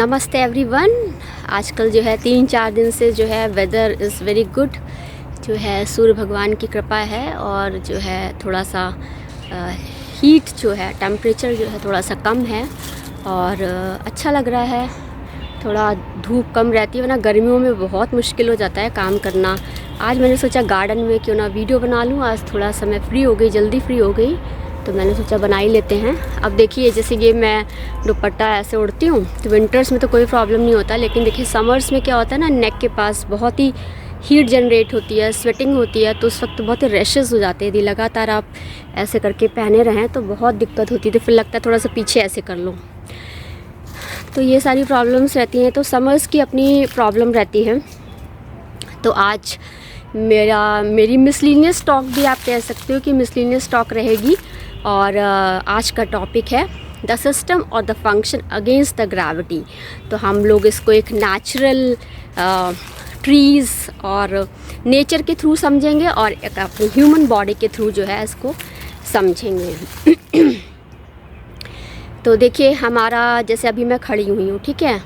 नमस्ते एवरीवन। आजकल जो है 3-4 दिन से जो है वेदर इज़ वेरी गुड, जो है सूर्य भगवान की कृपा है और जो है थोड़ा सा हीट जो है टेम्परेचर जो है थोड़ा सा कम है और अच्छा लग रहा है। थोड़ा धूप कम रहती है, वरना गर्मियों में बहुत मुश्किल हो जाता है काम करना। आज मैंने सोचा गार्डन में क्यों ना वीडियो बना लूँ। आज थोड़ा सा मैं फ्री हो गई, जल्दी फ्री हो गई, तो मैंने सोचा बना ही लेते हैं। अब देखिए जैसे ये मैं दुपट्टा ऐसे उड़ती हूँ तो विंटर्स में तो कोई प्रॉब्लम नहीं होता, लेकिन देखिए समर्स में क्या होता है ना, नेक के पास बहुत ही हीट जनरेट होती है, स्वेटिंग होती है, तो उस वक्त बहुत ही रैशेज़ हो जाते हैं। यदि लगातार आप ऐसे करके पहने रहें तो बहुत दिक्कत होती है, तो फिर लगता है थोड़ा सा पीछे ऐसे कर लो, तो ये सारी प्रॉब्लम्स रहती हैं। तो समर्स की अपनी प्रॉब्लम रहती है। तो आज मेरी मिसलिनियस टॉक भी आप कह सकते हो कि मिसलिनियस टॉक रहेगी। और आज का टॉपिक है द सिस्टम और the function against the gravity. तो हम लोग इसको एक नेचुरल ट्रीज़ और नेचर के थ्रू समझेंगे और एक अपनी ह्यूमन बॉडी के थ्रू जो है इसको समझेंगे। तो देखिए हमारा जैसे अभी मैं खड़ी हुई हूँ, ठीक है,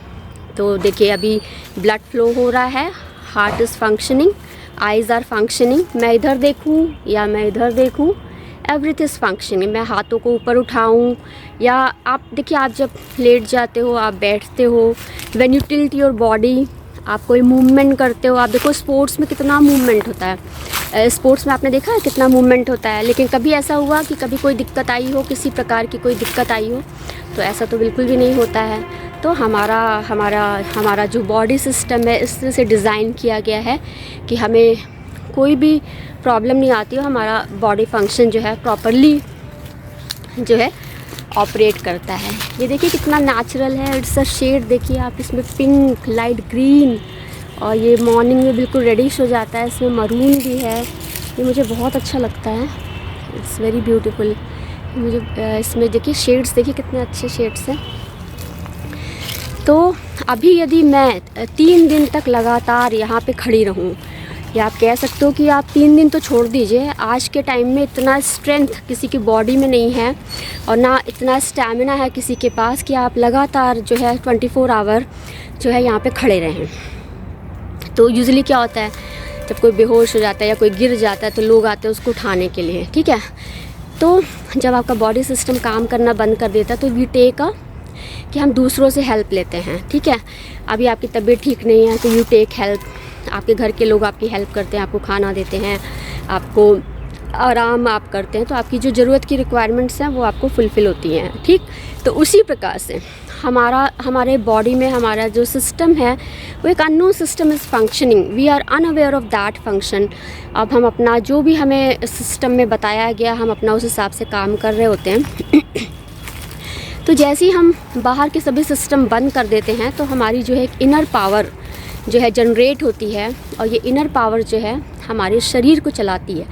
तो देखिए अभी ब्लड फ्लो हो रहा है, heart is functioning, eyes are functioning. मैं इधर देखूँ या मैं इधर देखूँ, एवरीथिंग इज़ फंक्शनिंग। मैं हाथों को ऊपर उठाऊँ या आप देखिए, आप जब लेट जाते हो, आप बैठते हो, when you tilt your body, आप कोई मूवमेंट करते हो। आप देखो स्पोर्ट्स में कितना मूवमेंट होता है, स्पोर्ट्स में आपने देखा है कितना मूवमेंट होता है। लेकिन कभी ऐसा हुआ कि कभी कोई दिक्कत आई हो, किसी प्रकार की कोई दिक्कत आई हो? तो ऐसा तो बिल्कुल भी नहीं होता है। तो हमारा जो बॉडी सिस्टम है इस तरह से डिज़ाइन किया गया है कि हमें कोई भी प्रॉब्लम नहीं आती हो, हमारा बॉडी फंक्शन जो है प्रॉपरली जो है ऑपरेट करता है। ये देखिए कितना नेचुरल है। इट्स अ शेड, देखिए आप, इसमें पिंक, लाइट ग्रीन, और ये मॉर्निंग में बिल्कुल रेडिश हो जाता है। इसमें मरून भी है, ये मुझे बहुत अच्छा लगता है। It's very beautiful. मुझे इसमें देखिए शेड्स, देखिए कितने अच्छे शेड्स हैं। तो अभी यदि मैं 3 दिन तक लगातार यहाँ पे खड़ी रहूँ, या आप कह सकते हो कि आप 3 दिन तो छोड़ दीजिए, आज के टाइम में इतना स्ट्रेंथ किसी की बॉडी में नहीं है और ना इतना स्टैमिना है किसी के पास कि आप लगातार जो है 24 आवर जो है यहाँ पे खड़े रहें। तो यूजुअली क्या होता है, जब कोई बेहोश हो जाता है या कोई गिर जाता है तो लोग आते हैं उसको उठाने के लिए, ठीक है। तो जब आपका बॉडी सिस्टम काम करना बंद कर देता है तो वी टेक कि हम दूसरों से हेल्प लेते हैं, ठीक है। अभी आपकी तबीयत ठीक नहीं है तो यू टेक हेल्प। आपके घर के लोग आपकी हेल्प करते हैं, आपको खाना देते हैं, आपको आराम आप करते हैं, तो आपकी जो ज़रूरत की रिक्वायरमेंट्स हैं वो आपको फुलफ़िल होती हैं, ठीक। तो उसी प्रकार से हमारे बॉडी में हमारा जो सिस्टम है वो एक unknown system is functioning, we are unaware of that function. अब हम अपना जो भी हमें सिस्टम में बताया गया, हम अपना उस हिसाब से काम कर रहे होते हैं। तो जैसे ही हम बाहर के सभी सिस्टम बंद कर देते हैं तो हमारी जो है एक इनर पावर जो है जनरेट होती है, और ये इनर पावर जो है हमारे शरीर को चलाती है।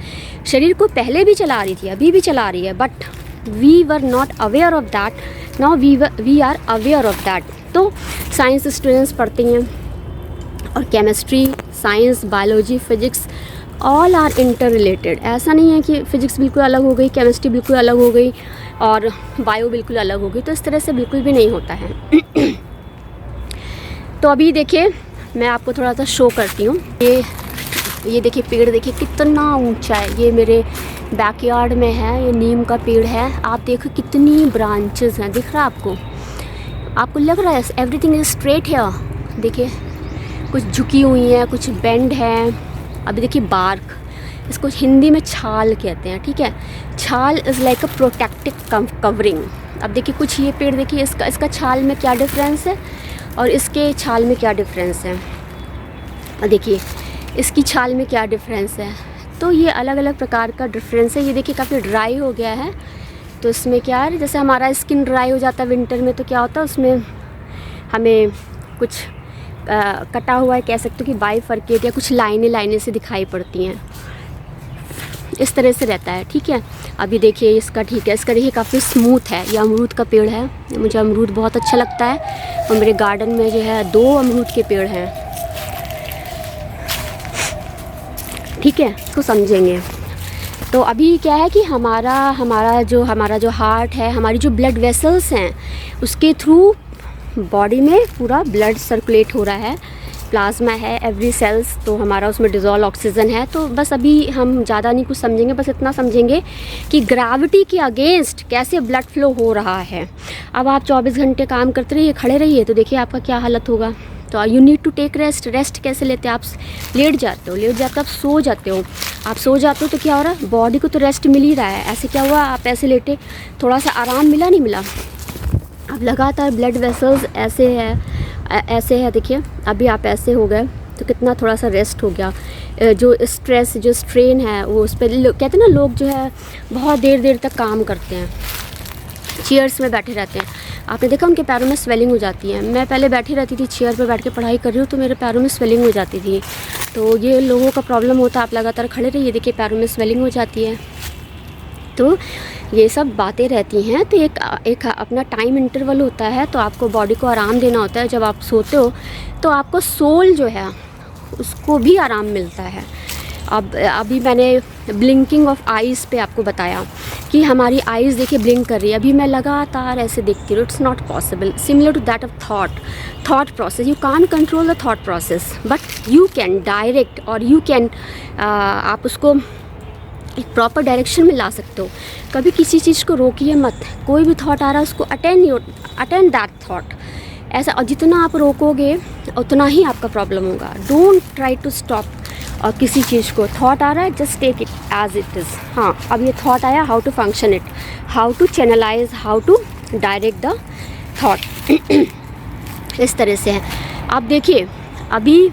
शरीर को पहले भी चला रही थी, अभी भी चला रही है, but we were not aware of that, now we are aware of that. तो साइंस स्टूडेंट्स पढ़ती हैं, और chemistry, science, biology, physics all are interrelated. ऐसा नहीं है कि फ़िज़िक्स बिल्कुल अलग हो गई, केमिस्ट्री बिल्कुल अलग हो गई और बायो बिल्कुल अलग हो गई, तो इस तरह से बिल्कुल भी नहीं होता है। तो अभी देखिए मैं आपको थोड़ा सा शो करती हूँ। ये देखिए पेड़, देखिए कितना ऊंचा है। ये मेरे बैकयार्ड में है, ये नीम का पेड़ है। आप देखो कितनी ब्रांचेस हैं, दिख रहा है आपको लग रहा है एवरीथिंग इज स्ट्रेट है। देखिए कुछ झुकी हुई हैं, कुछ बेंड है। अभी देखिए बार्क, इसको हिंदी में छाल कहते हैं, ठीक है। छाल is like a protective covering. अब देखिए कुछ ये पेड़ देखिए, इसका छाल में क्या डिफरेंस है और इसके छाल में क्या डिफरेंस है, और देखिए इसकी छाल में क्या डिफरेंस है। तो ये अलग अलग प्रकार का डिफरेंस है। ये देखिए काफ़ी ड्राई हो गया है, तो इसमें क्या है, जैसे हमारा स्किन ड्राई हो जाता है विंटर में, तो क्या होता है उसमें हमें कुछ कटा हुआ है, कह सकते हो कि बाइफरकेट, या कुछ लाइनें से दिखाई पड़ती हैं, इस तरह से रहता है, ठीक है। अभी देखिए इसका, ठीक है, इसका देखिए काफ़ी स्मूथ है। ये अमरूद का पेड़ है, मुझे अमरूद बहुत अच्छा लगता है, और मेरे गार्डन में जो है 2 अमरूद के पेड़ हैं, ठीक है, इसको समझेंगे। तो अभी क्या है कि हमारा जो हार्ट है, हमारी जो ब्लड वेसल्स हैं, उसके थ्रू बॉडी में पूरा ब्लड सर्कुलेट हो रहा है, प्लाज्मा है, एवरी सेल्स, तो हमारा उसमें डिज़ोल्व ऑक्सीजन है। तो बस अभी हम ज़्यादा नहीं कुछ समझेंगे, बस इतना समझेंगे कि ग्रेविटी के अगेंस्ट कैसे ब्लड फ्लो हो रहा है। अब आप 24 घंटे काम करते रहिए, खड़े रहिए, तो देखिए आपका क्या हालत होगा। तो you need to take rest. Rest कैसे लेते हैं? आप लेट जाते हो, आप सो जाते हो। आप सो जाते हो तो क्या हो रहा है, बॉडी को तो रेस्ट मिल ही रहा है। ऐसे क्या हुआ, आप ऐसे लेटे, थोड़ा सा आराम मिला, नहीं मिला? अब लगातार ब्लड वेसल्स ऐसे है, देखिए अभी आप ऐसे हो गए, तो कितना थोड़ा सा रेस्ट हो गया। जो स्ट्रेस, जो स्ट्रेन है, वो उस पर कहते हैं ना, लोग जो है बहुत देर तक काम करते हैं, चेयर्स में बैठे रहते हैं। आपने देखा उनके पैरों में स्वेलिंग हो जाती है। मैं पहले बैठी रहती थी, चेयर पर बैठ के पढ़ाई कर रही हूँ, तो मेरे पैरों में स्वेलिंग हो जाती थी। तो ये लोगों का प्रॉब्लम होता है। आप लगातार खड़े रहिए, देखिए पैरों में स्वेलिंग हो जाती है। तो ये सब बातें रहती हैं। तो एक अपना टाइम इंटरवल होता है, तो आपको बॉडी को आराम देना होता है। जब आप सोते हो तो आपको सोल जो है उसको भी आराम मिलता है। अब अभी मैंने ब्लिंकिंग ऑफ आइज़ पे आपको बताया कि हमारी आइज़ देखिए ब्लिंक कर रही है। अभी मैं लगातार ऐसे देखती हूँ, it's not possible. Similar to that of thought process, you can control the thought process, but you can direct, और यू कैन आप उसको एक प्रॉपर डायरेक्शन में ला सकते हो। कभी किसी चीज़ को रोकिए मत। कोई भी थॉट आ रहा है उसको अटेंड दैट थॉट। ऐसा, और जितना आप रोकोगे उतना ही आपका प्रॉब्लम होगा। Don't try to stop. और किसी चीज़ को थॉट आ रहा है, just take it as it is. हाँ, अब ये थॉट आया, how to function it, how to channelise, how to direct the thought, इस तरह से है। आप देखिए अभी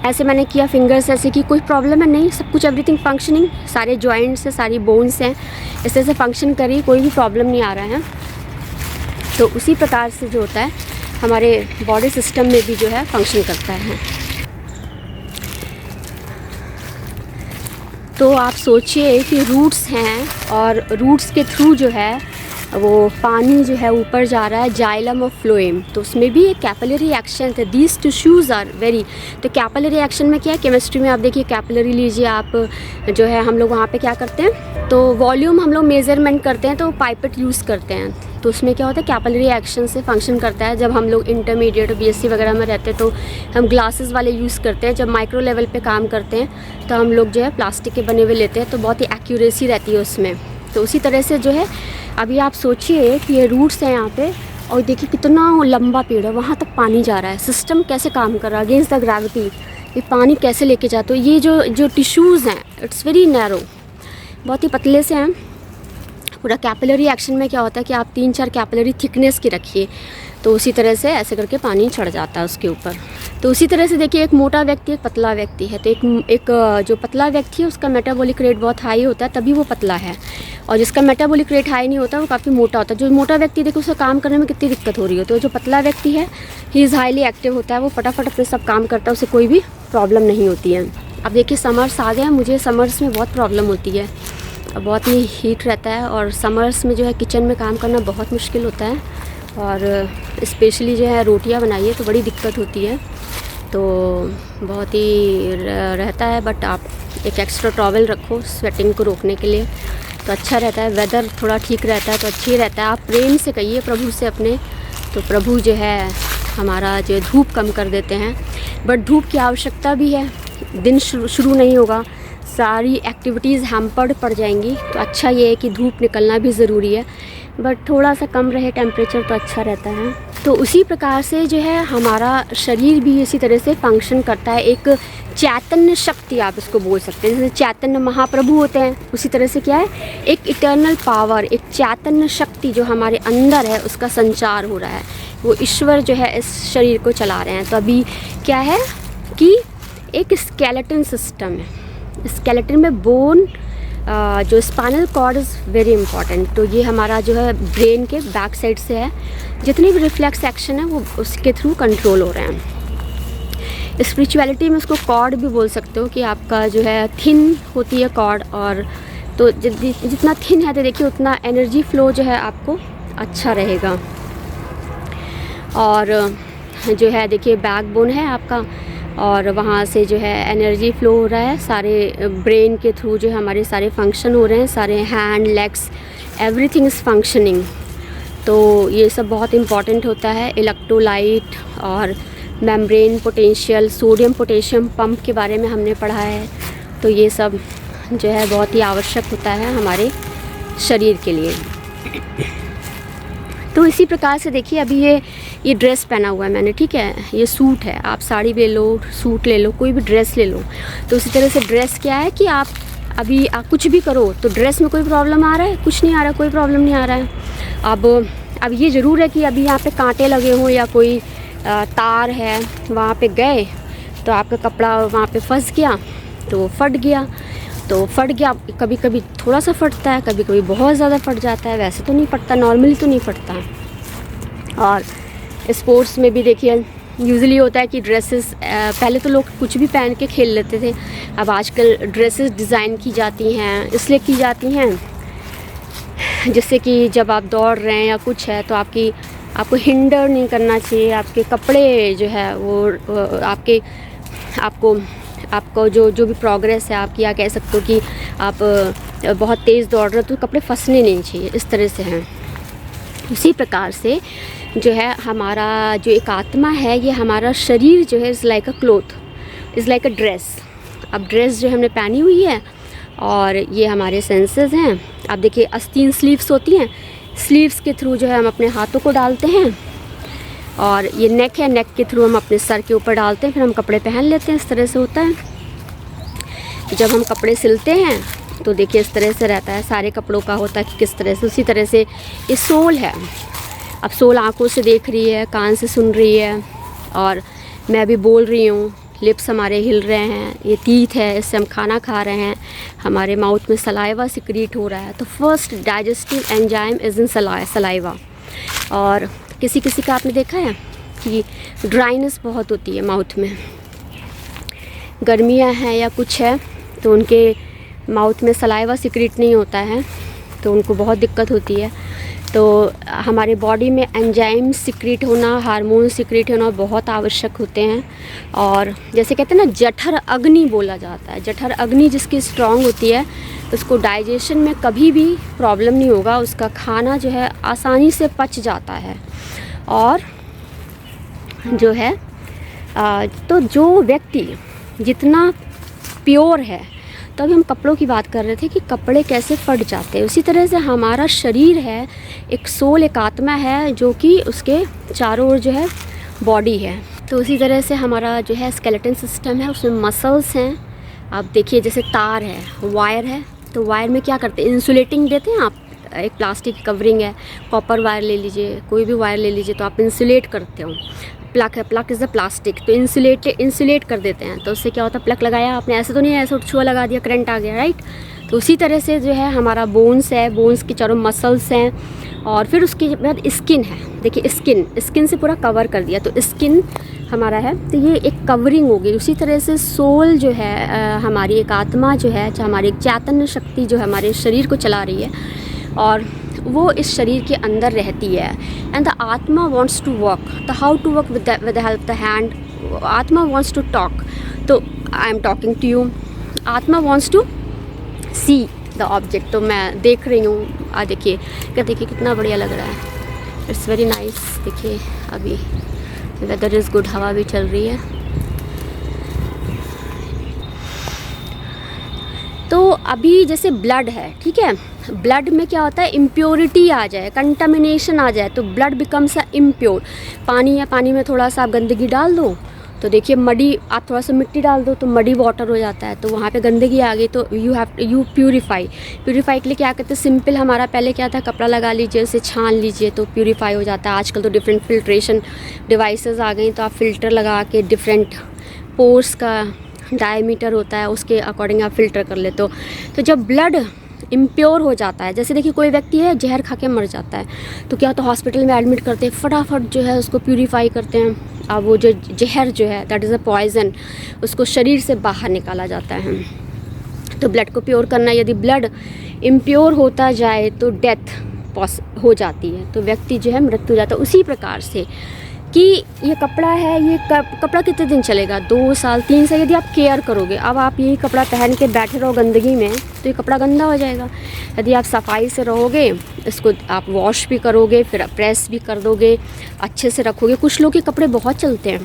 ऐसे मैंने किया, फिंगर्स ऐसे की, कोई प्रॉब्लम है नहीं, सब कुछ एवरीथिंग फंक्शनिंग, सारे जॉइंट्स हैं, सारी बोन्स हैं, इस तरह से फंक्शन करी, कोई भी प्रॉब्लम नहीं आ रहा है। तो उसी प्रकार से जो होता है हमारे बॉडी सिस्टम में भी जो है फंक्शन करता है। तो आप सोचिए कि रूट्स हैं, और रूट्स के थ्रू जो है वो पानी जो है ऊपर जा रहा है, जाइलम और फ्लोएम। तो उसमें भी एक कैपिलरी एक्शन है। दीज टिश्यूज़ आर वेरी, तो कैपिलरी एक्शन में क्या है, केमिस्ट्री में आप देखिए कैपिलरी लीजिए आप, जो है हम लोग वहाँ पे क्या करते हैं, तो वॉल्यूम हम लोग मेज़रमेंट करते हैं, तो पाइपेट यूज़ करते हैं। तो उसमें क्या होता है, कैपिलरी एक्शन से फंक्शन करता है। जब हम लोग इंटरमीडिएट बीएससी वगैरह में रहते हैं तो हम ग्लासेस वाले यूज़ करते हैं। जब माइक्रो लेवल पे काम करते हैं तो हम लोग जो है प्लास्टिक के बने हुए लेते हैं, तो बहुत ही एक्यूरेसी रहती है उसमें। तो उसी तरह से जो है अभी आप सोचिए कि ये रूट्स हैं यहाँ पे, और देखिए कितना लंबा पेड़ है, वहाँ तक पानी जा रहा है। सिस्टम कैसे काम कर रहा है अगेंस्ट द ग्रेविटी, ये पानी कैसे लेके जाते हो। ये जो टिश्यूज़ हैं, इट्स वेरी नैरो, बहुत ही पतले से हैं। पूरा कैपिलरी एक्शन में क्या होता है कि आप 3-4 कैपिलरी थिकनेस की रखिए, तो उसी तरह से ऐसे करके पानी चढ़ जाता है उसके ऊपर। तो उसी तरह से देखिए, एक मोटा व्यक्ति, एक पतला व्यक्ति है। तो एक जो पतला व्यक्ति है उसका मेटाबॉलिक रेट बहुत हाई होता है, तभी वो पतला है। और जिसका मेटाबॉलिक रेट हाई नहीं होता वो काफ़ी मोटा होता है। जो मोटा व्यक्ति देखो उसे काम करने में कितनी दिक्कत हो रही है, तो जो पतला व्यक्ति है ही इज़ हाईली एक्टिव होता है, वो फटाफट अपने सब काम करता है, उसे कोई भी प्रॉब्लम नहीं होती है। अब देखिए समर्स आ गए हैं, मुझे समर्स में बहुत प्रॉब्लम होती है, बहुत ही हीट रहता है, और समर्स में जो है किचन में काम करना बहुत मुश्किल होता है, और स्पेशली जो है रोटियां बनाइए तो बड़ी दिक्कत होती है। तो बहुत ही रहता है, बट आप एक एक्स्ट्रा टॉवल रखो स्वेटिंग को रोकने के लिए, तो अच्छा रहता है। वेदर थोड़ा ठीक रहता है तो अच्छी रहता है। आप प्रेम से कहिए प्रभु से अपने, तो प्रभु जो है हमारा जो धूप कम कर देते हैं। बट धूप की आवश्यकता भी है, दिन शुरू नहीं होगा, सारी एक्टिविटीज़ हैम्पर्ड पड़ जाएंगी। तो अच्छा ये है कि धूप निकलना भी ज़रूरी है, बट थोड़ा सा कम रहे टेम्परेचर तो अच्छा रहता है। तो उसी प्रकार से जो है हमारा शरीर भी इसी तरह से फंक्शन करता है। एक चैतन्य शक्ति आप इसको बोल सकते हैं, जैसे चैतन्य महाप्रभु होते हैं, उसी तरह से क्या है, एक इटर्नल पावर, एक चैतन्य शक्ति जो हमारे अंदर है उसका संचार हो रहा है। वो ईश्वर जो है इस शरीर को चला रहे हैं। तो अभी क्या है कि एक स्केलेटन सिस्टम है, स्केलेटन में बोन, जो spinal cord is very important. तो ये हमारा जो है ब्रेन के बैक साइड से है, जितनी भी रिफ्लेक्स एक्शन है वो उसके थ्रू कंट्रोल हो रहे हैं। स्पिरिचुअलिटी में उसको कॉर्ड भी बोल सकते हो, कि आपका जो है थिन होती है कॉर्ड, और तो जितना थिन है तो देखिए उतना एनर्जी फ्लो जो है आपको अच्छा रहेगा। और जो है देखिए बैकबोन है आपका, और वहाँ से जो है एनर्जी फ्लो हो रहा है, सारे ब्रेन के थ्रू जो है हमारे सारे फंक्शन हो रहे हैं, सारे hand legs everything is functioning. तो ये सब बहुत इम्पॉर्टेंट होता है। इलेक्ट्रोलाइट और membrane potential, sodium potassium pump के बारे में हमने पढ़ा है। तो ये सब जो है बहुत ही आवश्यक होता है हमारे शरीर के लिए। तो इसी प्रकार से देखिए, अभी ये ड्रेस पहना हुआ है मैंने, ठीक है, ये सूट है, आप साड़ी ले लो, सूट ले लो, कोई भी ड्रेस ले लो। तो उसी तरह से ड्रेस क्या है कि आप अभी कुछ भी करो तो ड्रेस में कोई प्रॉब्लम आ रहा है, कुछ नहीं आ रहा है, कोई प्रॉब्लम नहीं आ रहा है। अब ये ज़रूर है कि अभी यहाँ पे कांटे लगे हों या कोई तार है, वहाँ पे गए तो आपका कपड़ा वहाँ पे फंस गया तो फट गया, कभी कभी थोड़ा सा फटता है, कभी कभी बहुत ज़्यादा फट जाता है। वैसे तो नहीं फटता, नॉर्मली तो नहीं फटता है। और स्पोर्ट्स में भी देखिए यूजुअली होता है कि ड्रेसेस, पहले तो लोग कुछ भी पहन के खेल लेते थे, अब आजकल ड्रेसेस डिज़ाइन की जाती हैं, इसलिए की जाती हैं जिससे कि जब आप दौड़ रहे हैं या कुछ है तो आपको हिंडर नहीं करना चाहिए। आपके कपड़े जो है वो आपको जो भी प्रोग्रेस है आपकी, या कह सकते हो कि आप बहुत तेज़ दौड़ रहे हो तो कपड़े फंसने नहीं चाहिए, इस तरह से हैं। उसी प्रकार से जो है हमारा जो एक आत्मा है, ये हमारा शरीर जो है is like a cloth, is like a dress. अब ड्रेस जो हमने पहनी हुई है और ये हमारे सेंसेस हैं। आप देखिए आस्तीन स्लीव्स होती हैं, स्लीव्स के थ्रू जो है हम अपने हाथों को डालते हैं, और ये नेक है, नेक के थ्रू हम अपने सर के ऊपर डालते हैं, फिर हम कपड़े पहन लेते हैं। इस तरह से होता है। जब हम कपड़े सिलते हैं तो देखिए इस तरह से रहता है, सारे कपड़ों का होता है कि किस तरह से। उसी तरह से ये सोल है। अब सोल आंखों से देख रही है, कान से सुन रही है, और मैं अभी बोल रही हूँ, लिप्स हमारे हिल रहे हैं, ये टीथ है, इससे हम खाना खा रहे हैं, हमारे माउथ में सलाइवा सिक्रीट हो रहा है। तो first digestive enzyme is in saliva. और किसी का आपने देखा है कि ड्राइनेस बहुत होती है माउथ में, गर्मियाँ हैं या कुछ है तो उनके माउथ में सलाइवा सिक्रीट नहीं होता है, तो उनको बहुत दिक्कत होती है। तो हमारे बॉडी में एंजाइम सिक्रीट होना, हार्मोन सिक्रीट होना बहुत आवश्यक होते हैं। और जैसे कहते हैं ना, जठर अग्नि बोला जाता है, जठर अग्नि जिसकी स्ट्रांग होती है उसको डाइजेशन में कभी भी प्रॉब्लम नहीं होगा, उसका खाना जो है आसानी से पच जाता है। और जो है तो जो व्यक्ति जितना प्योर है, तो अभी हम कपड़ों की बात कर रहे थे कि कपड़े कैसे फट जाते हैं, उसी तरह से हमारा शरीर है, एक सोल, एक आत्मा है जो कि उसके चारों ओर जो है बॉडी है। तो उसी तरह से हमारा जो है स्केलेटन सिस्टम है, उसमें मसल्स हैं। आप देखिए जैसे तार है, वायर है, तो वायर में क्या करते हैं, इंसुलेटिंग देते हैं आप। एक प्लास्टिक की कवरिंग है, कॉपर वायर ले लीजिए, कोई भी वायर ले लीजिए, तो आप इंसुलेट करते हो। प्लग है, प्लग इज़ द प्लास्टिक, तो इंसुलेट कर देते हैं। तो उससे क्या होता है, प्लग लगाया आपने, ऐसे तो नहीं है ऐसे छुआ लगा दिया करंट आ गया, राइट। तो उसी तरह से जो है हमारा बोन्स है, बोन्स के चारों मसल्स हैं, और फिर उसके बाद स्किन है। देखिए स्किन से पूरा कवर कर दिया, तो स्किन हमारा है, तो ये एक कवरिंग होगी। उसी तरह से सोल जो है हमारी एक आत्मा जो है, हमारी एक चैतन्य शक्ति जो है हमारे शरीर को चला रही है, और वो इस शरीर के अंदर रहती है। And the atma wants to work, the how to work with the help the hand. Atma wants to talk, तो I am talking to you. Atma wants to see the object, तो मैं देख रही हूँ। देखिए कितना बढ़िया लग रहा है, इट्स वेरी नाइस। देखिए अभी वेदर इज़ गुड, हवा भी चल रही है। तो अभी जैसे ब्लड है, ठीक है, ब्लड में क्या होता है, इम्प्योरिटी आ जाए, कंटामिनेशन आ जाए, तो ब्लड बिकम्स अ इम्प्योर। पानी है, पानी में थोड़ा सा आप गंदगी डाल दो, तो देखिए मडी, आप थोड़ा सा मिट्टी डाल दो तो मडी वाटर हो जाता है, तो वहाँ पे गंदगी आ गई, तो यू प्यूरीफाई के लिए क्या करते हैं, सिंपल हमारा पहले क्या था, कपड़ा लगा लीजिए, उसे छान लीजिए तो प्यूरीफाई हो जाता है। आजकल तो डिफरेंट फिल्ट्रेशन डिवाइसेस आ गई, तो आप फ़िल्टर लगा के डिफरेंट पोर्स का डायमीटर होता है, उसके अकॉर्डिंग आप फ़िल्टर कर लेते हो। तो जब ब्लड इम्प्योर हो जाता है, जैसे देखिए कोई व्यक्ति है जहर खा के मर जाता है, तो क्या होता है, हॉस्पिटल में एडमिट करते हैं, फटाफट जो है उसको प्यूरीफाई करते हैं। अब वो जो जहर जो है, दैट इज़ अ पॉइज़न, उसको शरीर से बाहर निकाला जाता है। तो ब्लड को प्योर करना, यदि ब्लड इम्प्योर होता जाए तो डेथ हो जाती है, तो व्यक्ति जो है मृत्यु हो जाता है। उसी प्रकार से कि ये कपड़ा है, ये कपड़ा कितने दिन चलेगा, 2 साल 3 साल यदि आप केयर करोगे। अब आप यही कपड़ा पहन के बैठे रहो गंदगी में तो ये कपड़ा गंदा हो जाएगा। यदि आप सफाई से रहोगे, इसको आप वॉश भी करोगे, फिर प्रेस भी कर दोगे, अच्छे से रखोगे। कुछ लोग के कपड़े बहुत चलते हैं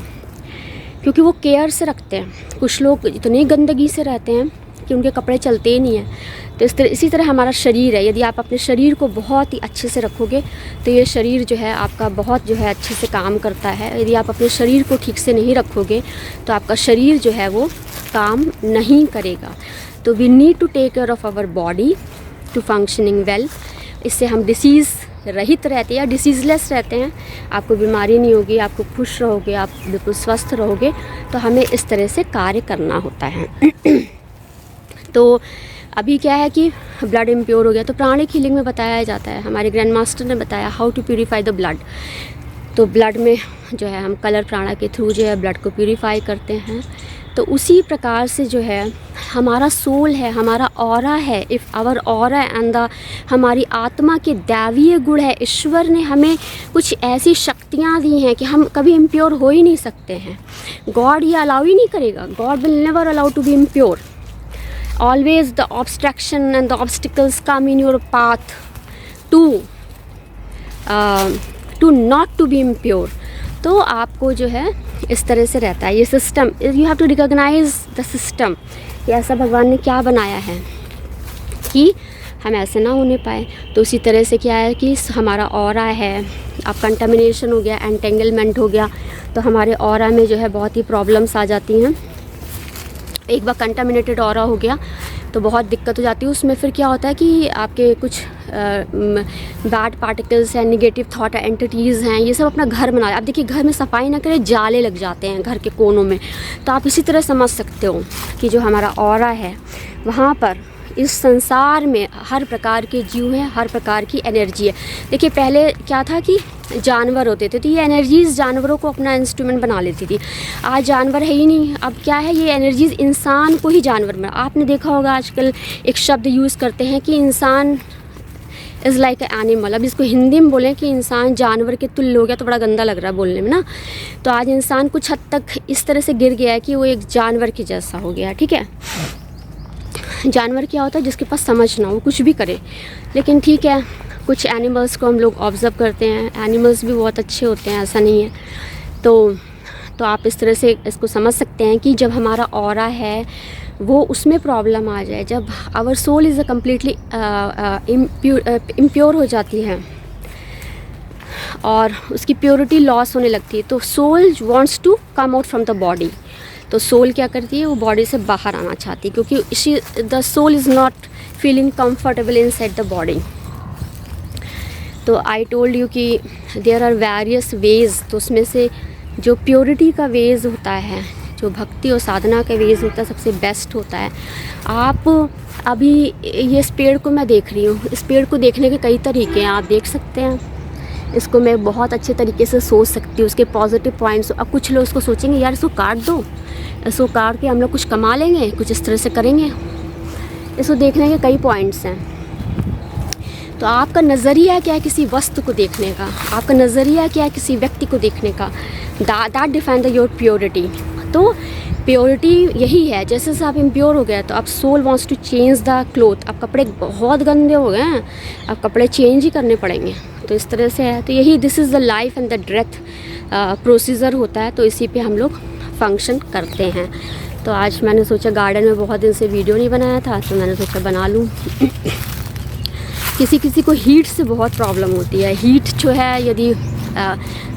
क्योंकि वो केयर से रखते हैं। कुछ लोग इतनी गंदगी से रहते हैं कि उनके कपड़े चलते ही नहीं हैं। तो इसी तरह हमारा शरीर है। यदि आप अपने शरीर को बहुत ही अच्छे से रखोगे तो ये शरीर जो है आपका बहुत जो है अच्छे से काम करता है। यदि आप अपने शरीर को ठीक से नहीं रखोगे तो आपका शरीर जो है वो काम नहीं करेगा। तो we need to take care of our body to functioning well. इससे हम डिसीज़ रहित रहते हैं या डिसीज़लेस रहते हैं। आपको बीमारी नहीं होगी, आपको खुश रहोगे, आप बिल्कुल स्वस्थ रहोगे। तो हमें इस तरह से कार्य करना होता है। तो अभी क्या है कि ब्लड इम्प्योर हो गया तो प्राणिक हीलिंग में बताया जाता है, हमारे ग्रैंड मास्टर ने बताया how to purify the blood. तो ब्लड में जो है हम कलर प्राणा के थ्रू जो है ब्लड को प्यूरीफाई करते हैं। तो उसी प्रकार से जो है हमारा सोल है, हमारा ऑरा है, if our aura and the हमारी आत्मा के दैवीय गुण है। ईश्वर ने हमें कुछ ऐसी शक्तियाँ दी हैं कि हम कभी इम्प्योर हो ही नहीं सकते हैं। गॉड ये अलाउ ही नहीं करेगा। God will never allow to be impure. Always the obstruction and the obstacles come in your path to not to be impure। तो आपको जो है इस तरह से रहता है ये system. You have to recognise the system कि ऐसा भगवान ने क्या बनाया है कि हम ऐसे ना होने पाए। तो उसी तरह से क्या है कि हमारा ऑरा है, अब कंटामिनेशन हो गया, एंटेंगलमेंट हो गया, तो हमारे ऑरा में जो है बहुत ही प्रॉब्लम्स आ जाती हैं। एक बार कंटामिनेटेड ऑरा हो गया तो बहुत दिक्कत हो जाती है। उसमें फिर क्या होता है कि आपके कुछ बैड पार्टिकल्स हैं, नेगेटिव थॉट एंटिटीज़ हैं, ये सब अपना घर बना। आप देखिए घर में सफाई ना करें, जाले लग जाते हैं घर के कोनों में। तो आप इसी तरह समझ सकते हो कि जो हमारा ऑरा है वहाँ पर इस संसार में हर प्रकार के जीव हैं, हर प्रकार की एनर्जी है। देखिए पहले क्या था कि जानवर होते थे तो ये एनर्जीज़ जानवरों को अपना इंस्ट्रूमेंट बना लेती थी। आज जानवर है ही नहीं। अब क्या है, ये एनर्जीज़ इंसान को ही जानवर बना। आपने देखा होगा आजकल एक शब्द यूज़ करते हैं कि इंसान इज़ लाइक ए एनिमल। अब इसको हिंदी में बोलें कि इंसान जानवर के तुल्य हो गया तो बड़ा गंदा लग रहा है बोलने में ना। तो आज इंसान कुछ हद तक इस तरह से गिर गया है कि वो एक जानवर के जैसा हो गया। ठीक है, जानवर क्या होता है, जिसके पास समझ ना हो, कुछ भी करे। लेकिन ठीक है, कुछ एनिमल्स को हम लोग ऑब्ज़र्व करते हैं, एनिमल्स भी बहुत अच्छे होते हैं, ऐसा नहीं है। तो आप इस तरह से इसको समझ सकते हैं कि जब हमारा ऑरा है वो उसमें प्रॉब्लम आ जाए, जब our soul is a completely impure हो जाती है और उसकी प्योरिटी लॉस होने लगती है, तो soul wants to come out from the body. तो सोल क्या करती है, वो बॉडी से बाहर आना चाहती है क्योंकि the soul is not feeling comfortable inside the body. तो आई टोल्ड यू कि देयर आर वेरियस वेज़। तो उसमें से जो प्योरिटी का वेज़ होता है, जो भक्ति और साधना का वेज़ होता है, सबसे बेस्ट होता है। आप अभी ये इस पेड़ को मैं देख रही हूँ, इस पेड़ को देखने के कई तरीके हैं, आप देख सकते हैं। इसको मैं बहुत अच्छे तरीके से सोच सकती हूँ, उसके पॉजिटिव पॉइंट्स। अब कुछ लोग इसको सोचेंगे यार इसको काट दो, इसको काट के हम लोग कुछ कमा लेंगे, कुछ इस तरह से करेंगे। इसको देखने के कई पॉइंट्स हैं। तो आपका नज़रिया क्या है किसी वस्तु को देखने का, आपका नज़रिया क्या है किसी व्यक्ति को देखने का, that define the your purity. तो प्योरिटी यही है। जैसे जैसे आप इम्प्योर हो गए तो आप soul wants to change the cloth. अब कपड़े बहुत गंदे हो गए हैं, अब कपड़े चेंज ही करने पड़ेंगे। तो इस तरह से है। तो यही this is the life and the death procedure होता है। तो इसी पे हम लोग फंक्शन करते हैं। तो आज मैंने सोचा गार्डन में बहुत दिन से वीडियो नहीं बनाया था तो मैंने सोचा बना लूँ। किसी किसी को हीट से बहुत प्रॉब्लम होती है। हीट जो है यदि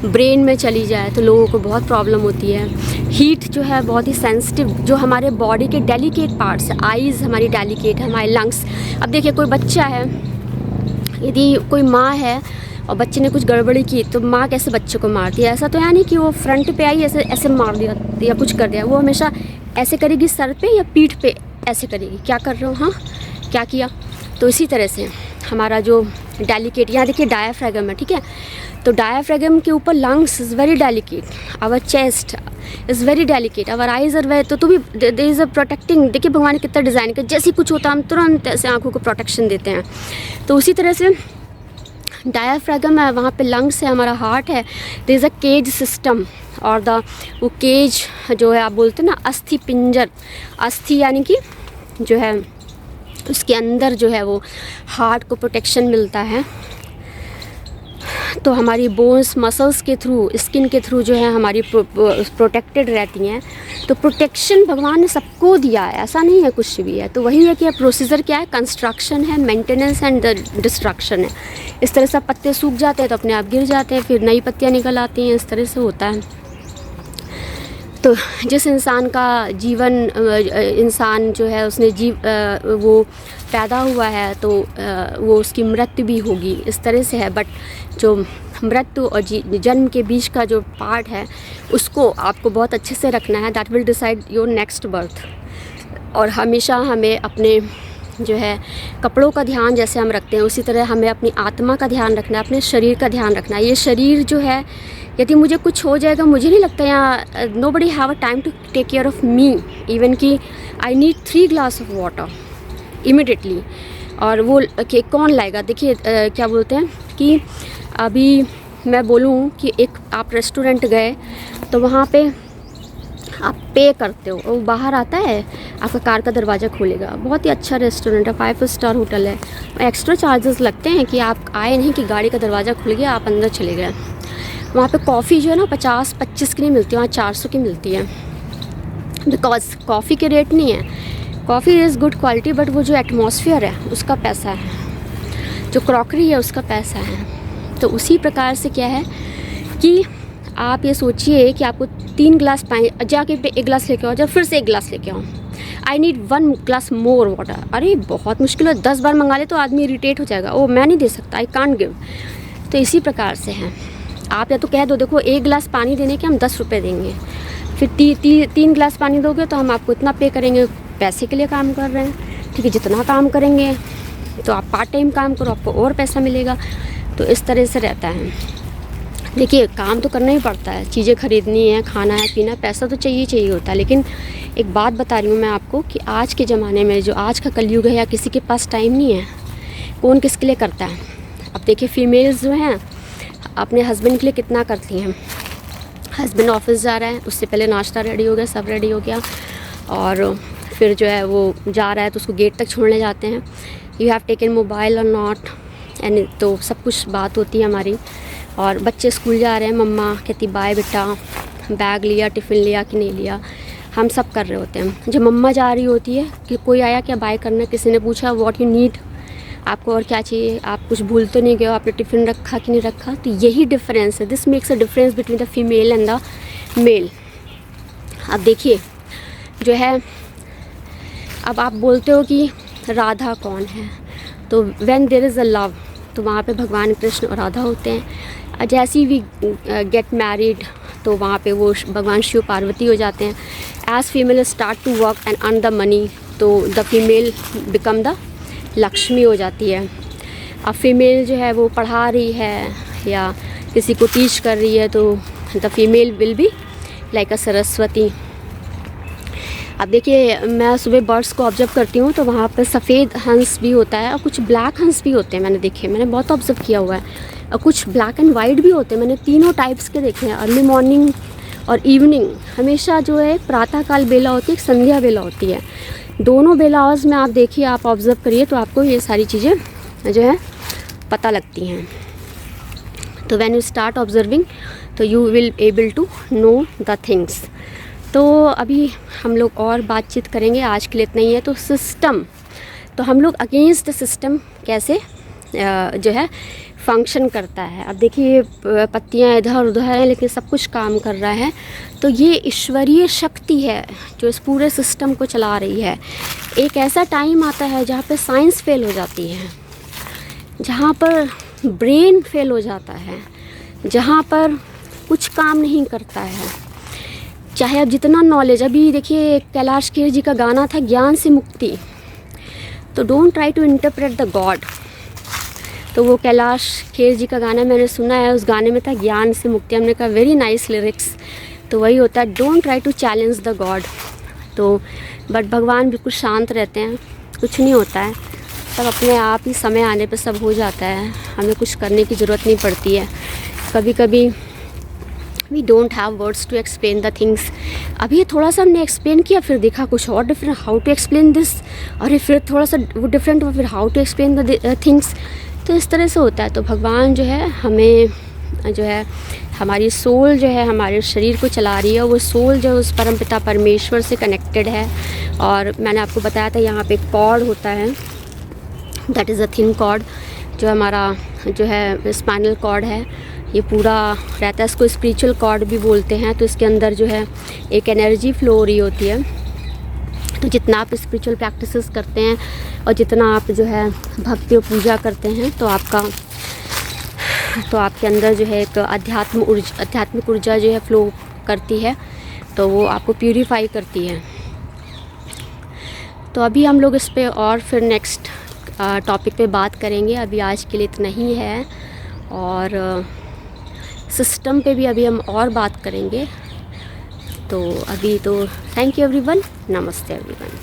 ब्रेन में चली जाए तो लोगों को बहुत प्रॉब्लम होती है। हीट जो है बहुत ही सेंसिटिव, जो हमारे बॉडी के डेलिकेट पार्ट्स है, आइज़ हमारी डेलिकेट है, हमारे लंग्स। अब देखिए कोई बच्चा है, यदि कोई माँ है और बच्चे ने कुछ गड़बड़ी की तो माँ कैसे बच्चे को मारती है। ऐसा तो है नहीं कि वो फ्रंट पे आई ऐसे ऐसे मार दिया या कुछ कर दिया। वो हमेशा ऐसे करेगी सर पे या पीठ पे ऐसे करेगी, क्या कर रहे हो, हाँ क्या किया। तो इसी तरह से हमारा जो डेलिकेट, यहाँ देखिए डायाफ्रागम है, ठीक है। तो डायाफ्रागम के ऊपर lungs is very delicate, our chest is very delicate, our eyes are very. तो भी देयर इज़ अ प्रोटेक्टिंग। देखिए भगवान ने कितना डिज़ाइन किया, जैसे कुछ होता हम तुरंत ऐसे आँखों को प्रोटेक्शन देते हैं। तो उसी तरह से डायाफ्रागम है, वहाँ पे लंग्स है, हमारा हार्ट है, there is a cage system और वो केज जो है आप बोलते हैं ना अस्थि पिंजर, अस्थि यानी कि जो है उसके अंदर जो है वो हार्ट को प्रोटेक्शन मिलता है। तो हमारी बोन्स मसल्स के थ्रू, स्किन के थ्रू जो है हमारी प्रोटेक्टेड रहती हैं। तो प्रोटेक्शन भगवान ने सबको दिया है, ऐसा नहीं है कुछ भी है। तो वही है कि प्रोसीजर क्या है, कंस्ट्रक्शन है, मेंटेनेंस एंड डिस्ट्रक्शन है। इस तरह से पत्ते सूख जाते हैं तो अपने आप गिर जाते हैं, फिर नई पत्तियाँ निकल आती हैं, इस तरह से होता है। तो जिस इंसान का जीवन, इंसान जो है उसने वो पैदा हुआ है तो वो उसकी मृत्यु भी होगी, इस तरह से है। बट जो मृत्यु और जन्म के बीच का जो पार्ट है उसको आपको बहुत अच्छे से रखना है, that will decide your next birth. और हमेशा हमें अपने जो है कपड़ों का ध्यान जैसे हम रखते हैं उसी तरह हमें अपनी आत्मा का ध्यान रखना है, अपने शरीर का ध्यान रखना है। ये शरीर जो है, यदि मुझे कुछ हो जाएगा, मुझे नहीं लगता यहाँ nobody have a time to take care of me, even कि I need 3 glass of water immediately. और वो कि कौन लाएगा? देखिए क्या बोलते हैं कि अभी मैं बोलूँ कि एक आप रेस्टोरेंट गए तो वहाँ पे आप पे करते हो, वो बाहर आता है आपका कार का दरवाज़ा खोलेगा, बहुत ही अच्छा रेस्टोरेंट है, 5 स्टार होटल है, एक्स्ट्रा चार्जेस लगते हैं कि आप आए नहीं कि गाड़ी का दरवाज़ा खुल गया आप अंदर चले गए। वहाँ पे कॉफ़ी जो है ना 50-25 की नहीं मिलती, वहाँ 400 की मिलती है, बिकॉज कॉफ़ी के रेट नहीं है, coffee is good quality, but वो जो एटमॉस्फेयर है उसका पैसा है, जो क्रॉकरी है उसका पैसा है। तो उसी प्रकार से क्या है कि आप ये सोचिए कि आपको 3 ग्लास पानी, जाके पे 1 ग्लास लेके आओ, जब फिर से 1 ग्लास लेके आओ, I need 1 glass more water. अरे बहुत मुश्किल है, 10 बार मंगा ले तो आदमी इरिटेट हो जाएगा, ओ मैं नहीं दे सकता, आई कांट गिव। तो इसी प्रकार से है, आप या तो कह दो देखो 1 ग्लास पानी देने के हम 10 रुपये देंगे, फिर 3 ग्लास पानी दोगे तो हम आपको इतना पे करेंगे, पैसे के लिए काम कर रहे हैं, ठीक है, जितना काम करेंगे तो आप पार्ट टाइम काम करो आपको और पैसा मिलेगा। तो इस तरह से रहता है। देखिए काम तो करना ही पड़ता है, चीज़ें खरीदनी है, खाना है, पीना, पैसा तो चाहिए होता है। लेकिन एक बात बता रही हूँ मैं आपको कि आज के ज़माने में जो आज का कलयुग है, या किसी के पास टाइम नहीं है, कौन किसके लिए करता है। अब देखिए फीमेल्स जो हैं अपने हस्बैंड के लिए कितना करती हैं। हस्बैंड ऑफिस जा रहा है, उससे पहले नाश्ता रेडी हो गया, सब रेडी हो गया, और फिर जो है वो जा रहा है तो उसको गेट तक छोड़ने जाते हैं, यू हैव टेकन मोबाइल और नॉट, एंड तो सब कुछ बात होती है हमारी। और बच्चे स्कूल जा रहे हैं, मम्मा कहती बाय बेटा, बैग लिया, टिफ़िन लिया कि नहीं लिया, हम सब कर रहे होते हैं। जब मम्मा जा रही होती है कि कोई आया क्या बाय करना, किसी ने पूछा व्हाट यू नीड, आपको और क्या चाहिए, आप कुछ भूल तो नहीं गए हो, आपने टिफ़िन रखा कि नहीं रखा। तो यही डिफरेंस है, this makes a difference between the female and the male. अब देखिए जो है, अब आप बोलते हो कि राधा कौन है, तो when there is a love, तो वहाँ पे भगवान कृष्ण और राधा होते हैं। जैसे ही वी गेट मैरिड तो वहाँ पे वो भगवान शिव पार्वती हो जाते हैं। As female start to work and earn the money, तो the female become the Lakshmi हो जाती है। अब फीमेल जो है वो पढ़ा रही है या किसी को टीच कर रही है तो the female will be like अ सरस्वती। अब देखिए मैं सुबह बर्ड्स को ऑब्जर्व करती हूँ तो वहाँ पर सफ़ेद हंस भी होता है और कुछ ब्लैक हंस भी होते हैं, मैंने देखे, मैंने बहुत ऑब्जर्व किया हुआ है, और कुछ ब्लैक एंड वाइट भी होते हैं, मैंने तीनों टाइप्स के देखे हैं। अर्ली मॉर्निंग और इवनिंग, हमेशा जो है प्रातःकाल बेला होती है, एक संध्या बेला होती है, दोनों बेलाज में आप देखिए, आप ऑब्ज़र्व करिए तो आपको ये सारी चीज़ें जो है पता लगती हैं। तो व्हेन यू स्टार्ट ऑब्जर्विंग तो you will able to know the things. तो अभी हम लोग और बातचीत करेंगे, आज के लिए इतना ही है। तो सिस्टम, तो हम लोग अगेंस्ट द सिस्टम कैसे जो है फंक्शन करता है। अब देखिए पत्तियां इधर उधर हैं लेकिन सब कुछ काम कर रहा है, तो ये ईश्वरीय शक्ति है जो इस पूरे सिस्टम को चला रही है। एक ऐसा टाइम आता है जहाँ पे साइंस फेल हो जाती है, जहाँ पर ब्रेन फेल हो जाता है, जहाँ पर कुछ काम नहीं करता है, चाहे अब जितना नॉलेज। अभी देखिए कैलाश खेर जी का गाना था ज्ञान से मुक्ति, तो don't try to interpret the God. तो वो कैलाश खेर जी का गाना मैंने सुना है, उस गाने में था ज्ञान से मुक्ति, हमने कहा वेरी नाइस लिरिक्स। तो वही होता है, don't try to challenge the God. तो बट भगवान बिल्कुल शांत रहते हैं, कुछ नहीं होता है, सब अपने आप ही समय आने पे सब हो जाता है, हमें कुछ करने की ज़रूरत नहीं पड़ती है। कभी कभी we don't have words to explain the things. अभी थोड़ा सा हमने एक्सप्लेन किया, फिर देखा कुछ और different, how to explain this, और फिर थोड़ा सा वो डिफरेंट हुआ, फिर how to explain the things. तो इस तरह से होता है। तो भगवान जो है हमें जो है, हमारी सोल जो है हमारे शरीर को चला रही है, वो सोल जो है उस परमपिता परमेश्वर से कनेक्टेड है। और मैंने आपको बताया था यहाँ पे कॉर्ड होता है, that is a thin cord, जो हमारा जो है स्पाइनल कॉर्ड है, ये पूरा रहता है। इसको स्पिरिचुअल कॉर्ड भी बोलते हैं। तो इसके अंदर जो है एक एनर्जी फ्लो हो रही होती है। तो जितना आप स्पिरिचुअल प्रैक्टिसेस करते हैं और जितना आप जो है भक्ति और पूजा करते हैं, तो आपके अंदर जो है एक आध्यात्मिक ऊर्जा जो है फ्लो करती है, तो वो आपको प्यूरीफाई करती है। तो अभी हम लोग इस पे और फिर नेक्स्ट टॉपिक पे बात करेंगे। अभी आज के लिए इतना ही है, और सिस्टम पे भी अभी हम और बात करेंगे। तो अभी तो थैंक यू एवरीवन, नमस्ते एवरीवन।